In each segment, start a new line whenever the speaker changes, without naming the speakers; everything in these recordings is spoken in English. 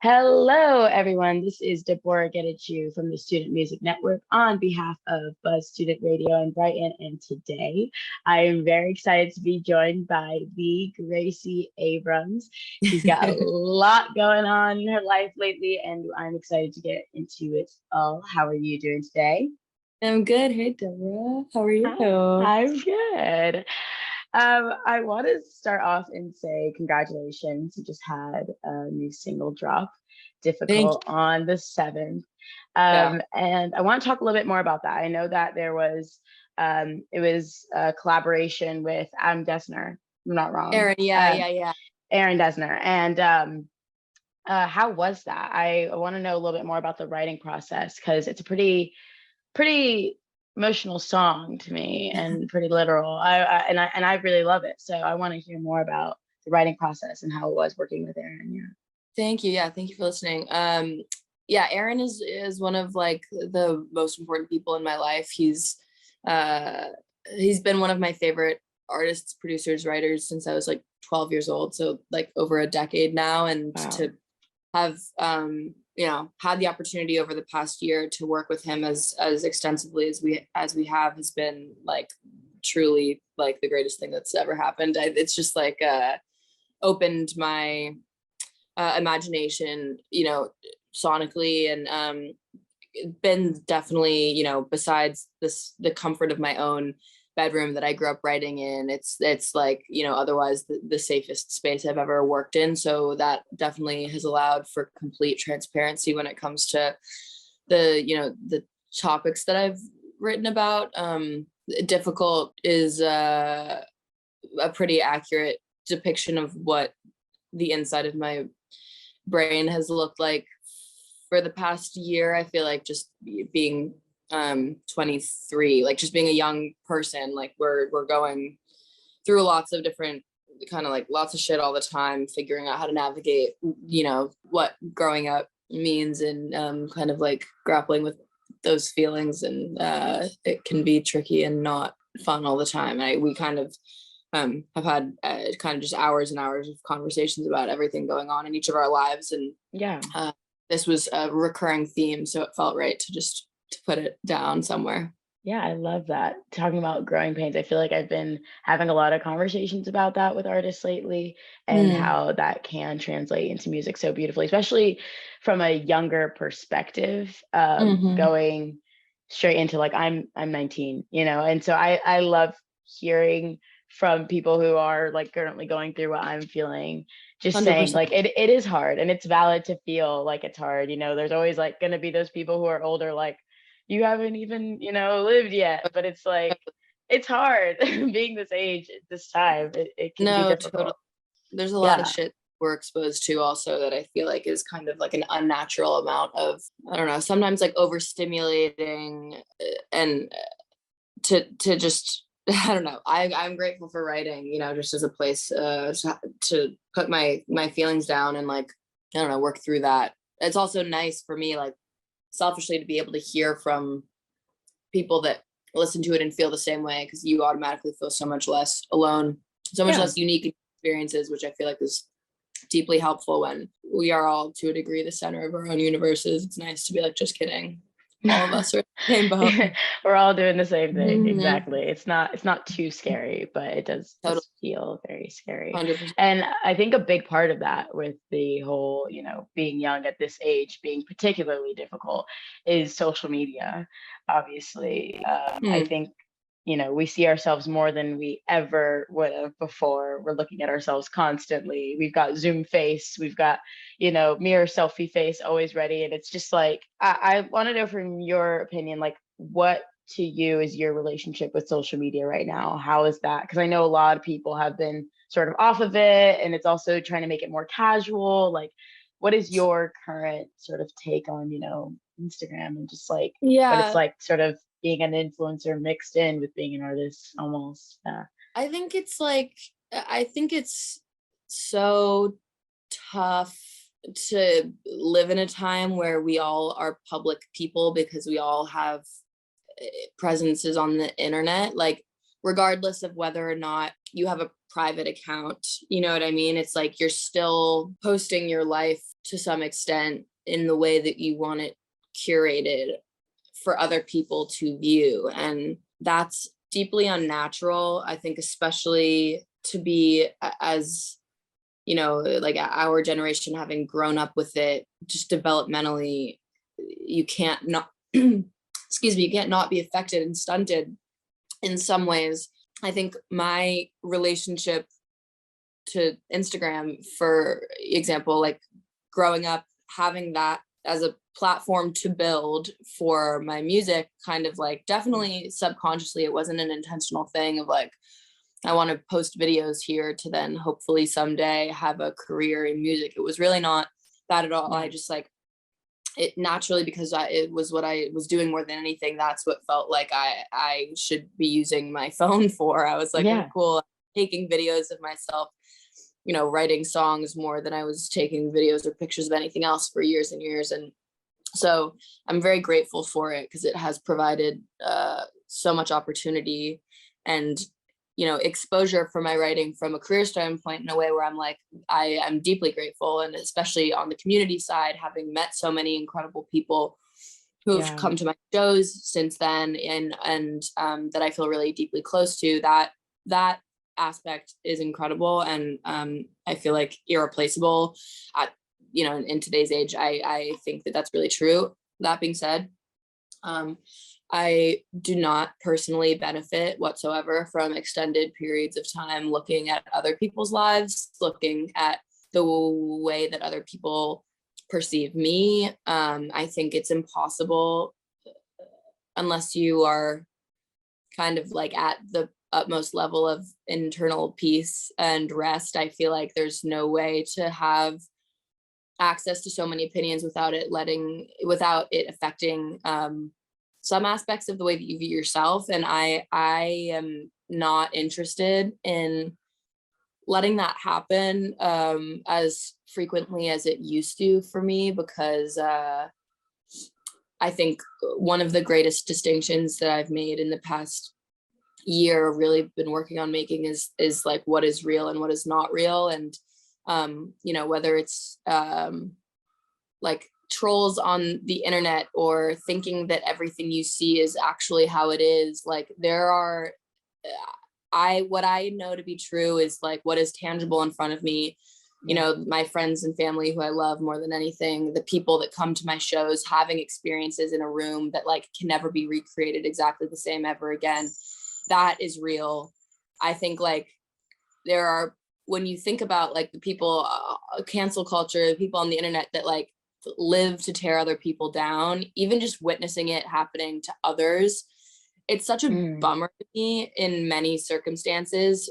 Hello, everyone. This is Deborah Getachew from the Student Music Network on behalf of Buzz Student Radio in Brighton. And today I am very excited to be joined by the Gracie Abrams. She's got a lot going on in her life lately, and I'm excited to get into it all. How are you doing today?
I'm good. Hey, Deborah. How are you?
I'm good. I want to start off and say congratulations. You just had a new single drop,
Thank
Difficult, on the 7th.
you.
And I want to talk a little bit more about that. I know that it was a collaboration with Adam Dessner, if I'm not wrong.
Aaron, yeah.
Aaron Dessner. And how was that? I want to know a little bit more about the writing process because it's a pretty emotional song to me and pretty literal. I really love it. So I want to hear more about the writing process and how it was working with Aaron. Yeah.
Thank you. Yeah, thank you for listening. Yeah, Aaron is one of like the most important people in my life. He's been one of my favorite artists, producers, writers since I was like 12 years old. So like over a decade now. And
Wow.
to have had the opportunity over the past year to work with him as extensively as we have has been like truly like the greatest thing that's ever happened. It's just like opened my imagination, sonically, and been definitely, besides the comfort of my own bedroom that I grew up writing in, it's like, otherwise the safest space I've ever worked in. So that definitely has allowed for complete transparency when it comes to the topics that I've written about. Difficult is a pretty accurate depiction of what the inside of my brain has looked like for the past year. I feel like just being 23, like just being a young person, like we're going through lots of different kind of like lots of shit all the time, figuring out how to navigate, what growing up means, and kind of like grappling with those feelings. And it can be tricky and not fun all the time. We kind of have had kind of just hours and hours of conversations about everything going on in each of our lives. And
Yeah.
This was a recurring theme, so it felt right to put it down somewhere.
Yeah, I love that. Talking about growing pains, I feel like I've been having a lot of conversations about that with artists lately and how that can translate into music so beautifully, especially from a younger perspective, going straight into like I'm 19, and so I love hearing from people who are like currently going through what I'm feeling, just saying
100%.
like it is hard and it's valid to feel like it's hard. There's always like going to be those people who are older, like you haven't even, lived yet, but it's like, it's hard being this age at this time. It can be difficult.
Totally. There's a lot of shit we're exposed to also that I feel like is kind of like an unnatural amount of, I don't know, sometimes like overstimulating, and to just, I don't know. I'm grateful for writing, just as a place to put my feelings down and like, I don't know, work through that. It's also nice for me, like selfishly, to be able to hear from people that listen to it and feel the same way, because you automatically feel so much less alone, so much less unique experiences, which I feel like is deeply helpful when we are all to a degree the center of our own universes. It's nice to be like, just kidding, all of us are in the same boat.
We're all doing the same thing. Exactly. It's not too scary, but it does feel very scary.
100%.
And I think a big part of that with the whole, being young at this age being particularly difficult is social media. Obviously, I think we see ourselves more than we ever would have before. We're looking at ourselves constantly. We've got Zoom face, we've got, mirror selfie face always ready. And it's just like, I want to know from your opinion, like what to you is your relationship with social media right now? How is that? Because I know a lot of people have been sort of off of it, and it's also trying to make it more casual. Like, what is your current sort of take on, Instagram and just like what it's like sort of being an influencer mixed in with being an artist almost?
I think it's so tough to live in a time where we all are public people, because we all have presences on the internet, like regardless of whether or not you have a private account, you know what I mean? It's like you're still posting your life to some extent in the way that you want it curated for other people to view. And that's deeply unnatural, I think, especially to be as, you know, like our generation having grown up with it, just developmentally, you can't not, excuse me, you can't not be affected and stunted in some ways. I think my relationship to Instagram, for example, like growing up, having that as a platform to build for my music, kind of like definitely subconsciously, it wasn't an intentional thing of like, I want to post videos here to then hopefully someday have a career in music. It was really not that at all. I just like it naturally, because it was what I was doing more than anything. That's what felt like I should be using my phone for. I was like, oh, cool, I'm taking videos of myself, you know, writing songs more than I was taking videos or pictures of anything else for years and years. And so I'm very grateful for it, because it has provided so much opportunity and, you know, exposure for my writing from a career standpoint in a way where I'm like, I am deeply grateful. And especially on the community side, having met so many incredible people who've come to my shows since then, and that I feel really deeply close to, that aspect is incredible. And I feel like irreplaceable at, you know, in today's age. I think that that's really true. That being said, I do not personally benefit whatsoever from extended periods of time looking at other people's lives, looking at the way that other people perceive me. I think it's impossible unless you are kind of like at the utmost level of internal peace and rest. I feel like there's no way to have access to so many opinions without it affecting some aspects of the way that you view yourself. And I am not interested in letting that happen as frequently as it used to for me, because I think one of the greatest distinctions that I've made in the past year, really been working on making, is like what is real and what is not real. And you know, whether it's like trolls on the internet or thinking that everything you see is actually how it is, like there are what I know to be true is like what is tangible in front of me. You know, my friends and family who I love more than anything, the people that come to my shows, having experiences in a room that like can never be recreated exactly the same ever again. That is real. I think like there are, when you think about like the people, cancel culture, the people on the internet that like live to tear other people down, even just witnessing it happening to others, it's such a bummer to me in many circumstances.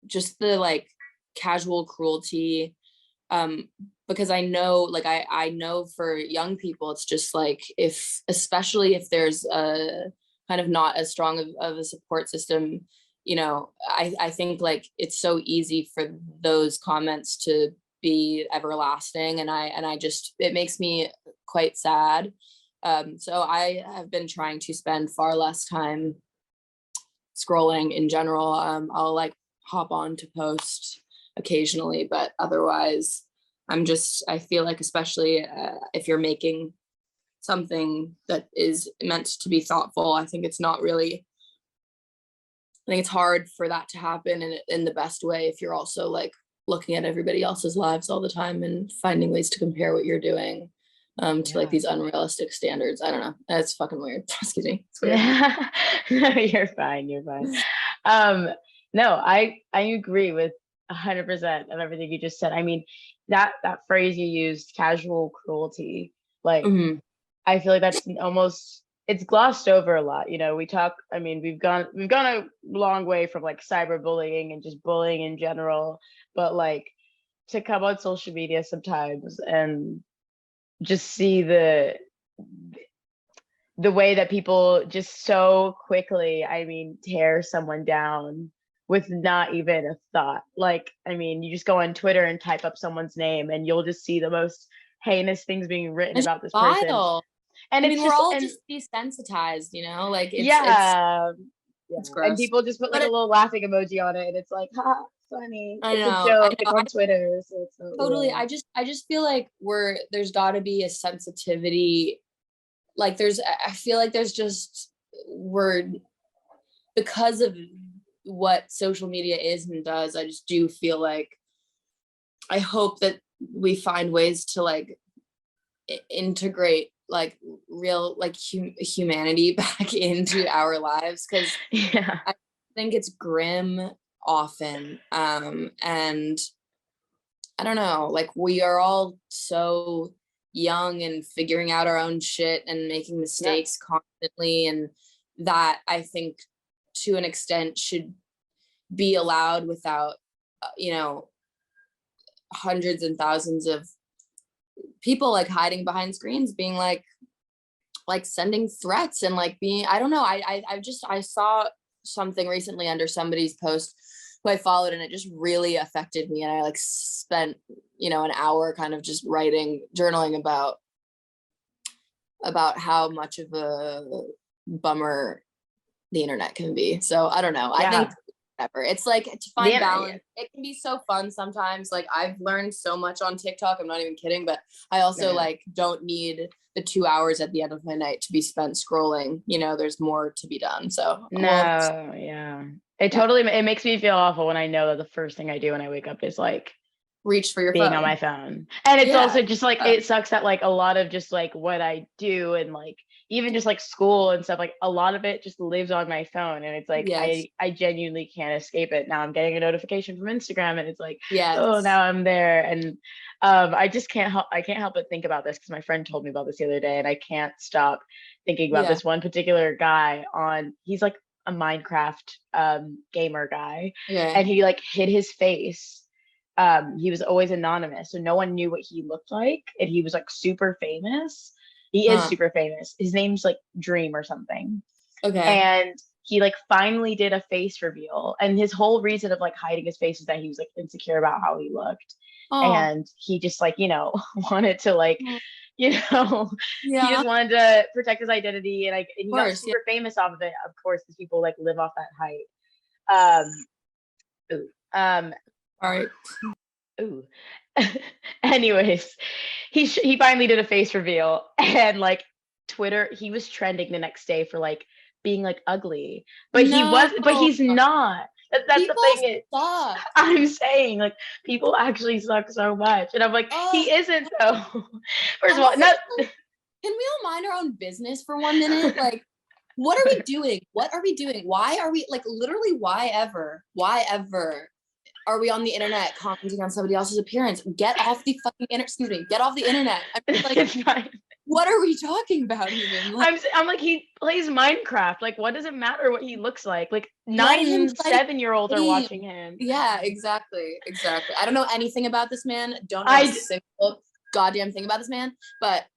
Just the like casual cruelty, because I know, like I know for young people, it's just like, especially if there's a kind of not as strong of a support system, you know, I think like it's so easy for those comments to be everlasting, and I just, it makes me quite sad. So I have been trying to spend far less time scrolling in general. I'll like hop on to post occasionally, but otherwise I feel like, especially if you're making something that is meant to be thoughtful, I think it's hard for that to happen in the best way if you're also like looking at everybody else's lives all the time and finding ways to compare what you're doing to like these unrealistic standards. I don't know. That's fucking weird. Excuse me. It's weird.
No, you're fine. You're fine. No, I agree with 100% of everything you just said. I mean, that phrase you used, casual cruelty, like I feel like that's almost, it's glossed over a lot. You know, we've gone a long way from like cyberbullying and just bullying in general, but like to come on social media sometimes and just see the way that people just so quickly, I mean, tear someone down with not even a thought. Like, I mean, you just go on Twitter and type up someone's name and you'll just see the most heinous things being written about this person. And
I mean, we're all just desensitized, you know, like it's
gross.
And
people just put like a little laughing emoji on it, and it's like, ha. funny.
I
It's a
know.
joke. It's on Twitter, so it's not
Totally.
real.
I just feel like there's got to be a sensitivity. Like I feel like there's just because of what social media is and does. I just do feel like I hope that we find ways to like integrate like real like humanity back into our lives, because
Yeah.
I think it's grim often, and I don't know, like we are all so young and figuring out our own shit and making mistakes constantly, and that I think to an extent should be allowed without hundreds and thousands of people like hiding behind screens being like sending threats and like being, I don't know, I saw something recently under somebody's post who I followed, and it just really affected me, and I like spent an hour kind of just journaling about how much of a bummer the internet can be. So I don't know, I think whatever, it's like to find balance. It can be so fun sometimes. Like I've learned so much on TikTok, I'm not even kidding, but I also like don't need the 2 hours at the end of my night to be spent scrolling. There's more to be done. So
it makes me feel awful when I know that the first thing I do when I wake up is like
reach for your
being
phone
on my phone. And it's also just like it sucks that like a lot of just like what I do and like even just like school and stuff, like a lot of it just lives on my phone, and it's like I genuinely can't escape it. Now I'm getting a notification from Instagram, and it's like oh, now I'm there. And I can't help but think about this because my friend told me about this the other day, and I can't stop thinking about this one particular guy he's like a Minecraft gamer guy, and he like hid his face. He was always anonymous, so no one knew what he looked like, and he was like super famous. He is super famous. His name's like Dream or something. And he like finally did a face reveal, and his whole reason of like hiding his face is that he was like insecure about how he looked. And he just like wanted to like he just wanted to protect his identity, and he got super famous off of it, of course, because people like live off that hype.
All right.
Ooh. Anyways, he finally did a face reveal, and like Twitter, he was trending the next day for like being like ugly, but he's not. That's people the thing. I'm saying like people actually suck so much, and I'm like he isn't though. First of all, can
we all mind our own business for 1 minute? Like, what are we doing? What are we doing? Why are we like literally? Why ever are we on the internet commenting on somebody else's appearance? Get off the fucking internet. Excuse me. Get off the internet. I'm like, what are we talking about even?
Like, I'm like, he plays Minecraft. Like, what does it matter what he looks like? Like 7-year-olds are watching him.
Yeah, exactly. I don't know anything about this man. Don't know a single goddamn thing about this man, but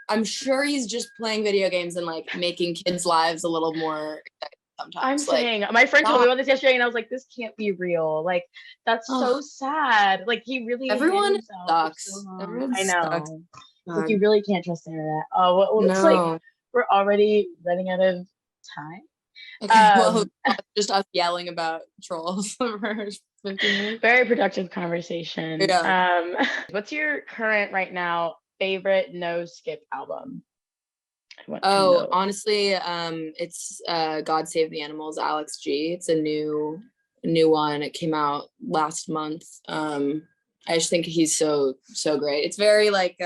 I'm sure he's just playing video games and like making kids' lives a little more exciting. Sometimes.
I'm saying, my friend told me about this yesterday, and I was like, this can't be real. Like, that's so sad. Like, he really
everyone sucks.
I know. Like, you really can't trust the internet. Oh, well, looks like we're already running out of time.
Okay, well, just us yelling about trolls for 15 minutes.
Very productive conversation. What's your current right now favorite no skip album?
Honestly, it's God Save the Animals, Alex G. It's a new one. It came out last month. I just think he's so great. It's very like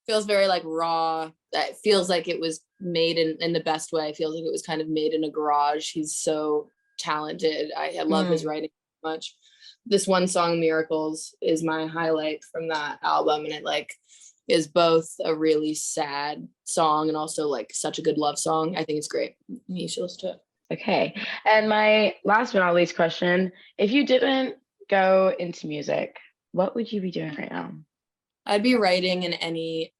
feels very like raw. It feels like it was made in the best way. It feels like it was kind of made in a garage. He's so talented. I love his writing so much. This one song, Miracles, is my highlight from that album, and it like is both a really sad song and also like such a good love song. I think it's great. You should listen to it.
Okay. And my last but not least question, if you didn't go into music, what would you be doing right now?
I'd be writing in any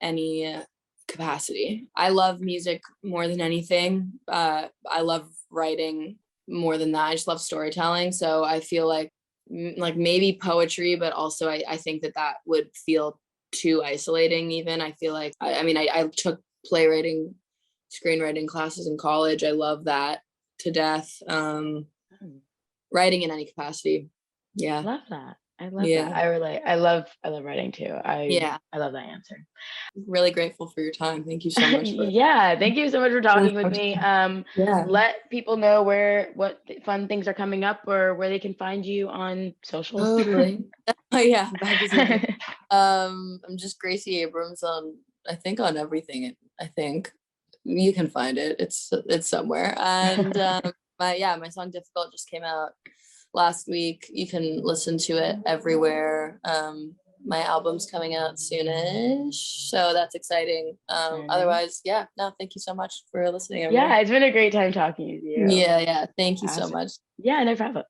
capacity. I love music more than anything. I love writing more than that. I just love storytelling. So I feel like maybe poetry, but also I think that would feel too isolating even. I feel like I took playwriting, screenwriting classes in college. I love that to death. Writing in any capacity, Yeah.
Love that. I love
Yeah.
that. I love writing too. I love that answer.
Really grateful for your time. Thank you so much for
Yeah, thank you so much for talking with me.
yeah.
Let people know what fun things are coming up or where they can find you on socials.
Totally. Oh yeah, back to social. I'm just Gracie Abrams on, I think, on everything. I think you can find it. It's somewhere. And my song Difficult just came out last week. You can listen to it everywhere. My album's coming out soonish, so that's exciting. Otherwise, yeah, no, thank you so much for listening, everyone.
Yeah, it's been a great time talking with you.
Yeah, thank you so
Awesome.
much.
Yeah, no problem.